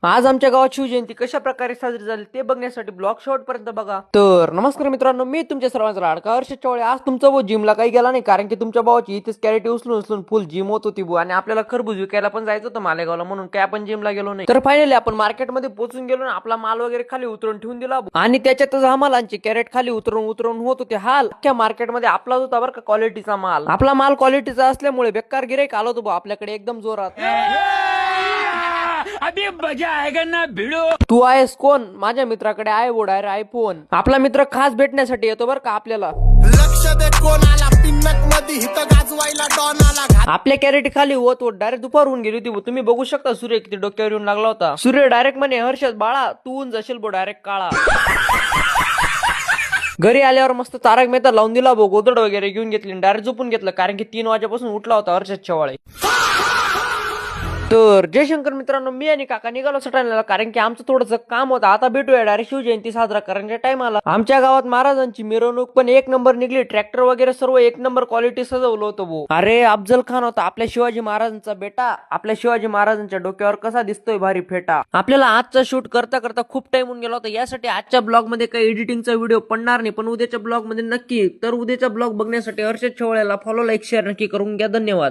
आज आमच्या गावात शिवजयंती कशा प्रकारे साजरी झाली ते बघण्यासाठी ब्लॉग शेवट पर्यंत बघा. तर नमस्कार मित्रांनो, मी तुमच्या सर्वांचा लाडका हर्षद चव्हाण. आज तुमचा भाऊ जिमला काही गेला नाही, कारण की तुमच्या भावाची इथेच कॅरेटी उचलून फुल जिम होत होती भाऊ. आणि आपल्याला खरबूज विकायला पण जायचं होतं मालेगावला, म्हणून काय आपण जिमला गेलो नाही. तर फायनली आपण मार्केटमध्ये पोहोचून गेलो ना, आपला माल वगैरे खाली उतरून ठेवून दिला आणि त्याच्यातच हा मालांचे कॅरेट खाली उतरून होत होते. हाल अख्ख्या मार्केटमध्ये आपलाच होता बरं का क्वालिटीचा माल. आपला माल क्वालिटीचा असल्यामुळे बेकार गिराईक आलो होतो भाऊ आपल्याकडे एकदम जोरात. अभी मजा आएगा ना भिड़ो. तू आहेस कोण? माझ्या मित्राकडे आहे वो डायरेक्ट आयफोन. आपला मित्र खास भेटण्यासाठी येतो बरं का आपल्याला. लक्ष दे कोणाला पिन्नक मध्ये हिथं गाजवायला डॉनाला आपल्या कॅरेट खाली होत डायरेक्ट दुपार होऊन गेली होती. तुम्ही बघू शकता सूर्य किती डोक्यावर येऊन लागला होता. सूर्य डायरेक्ट म्हणे, हर्षद बाळा तू होऊन जाशील बो डायरेक्ट काळा. घरी आल्यावर मस्त तारक मेहता लावून दिला भाऊ, गोदड वगैरे घेऊन घेतली, डायरेक्ट झोपून घेतलं, कारण की 3 वाजेपासून उठला होता हर्षद चव्हाण. तर जयशंकर मित्रांनो, मी आणि काका निघालो सटाण्याला, कारण की आमचं थोडंसं काम होतं. आता भेटूया डायरेक्ट शिवजयंती साजरा करण्याच्या टाइमाला. आमच्या गावात महाराजांची मिरवणूक पण एक नंबर निघली. ट्रॅक्टर वगैरे सर्व एक नंबर क्वालिटी सजवलं होतं भाऊ. अरे अफजल खान होता आपल्या शिवाजी महाराजांचा बेटा. आपल्या शिवाजी महाराजांच्या डोक्यावर कसा दिसतोय भारी फेटा. आपल्याला आजचा शूट करता करता खूप टाइम होऊन गेला होता. यासाठी आजच्या ब्लॉग मध्ये काही एडिटिंगचा व्हिडिओ पडणार नाही, पण उद्याच्या ब्लॉग मध्ये नक्की. तर उद्याचा ब्लॉग बघण्यासाठी हर्षद चव्हाणला फॉलो, लाईक, शेअर नक्की करून घ्या. धन्यवाद.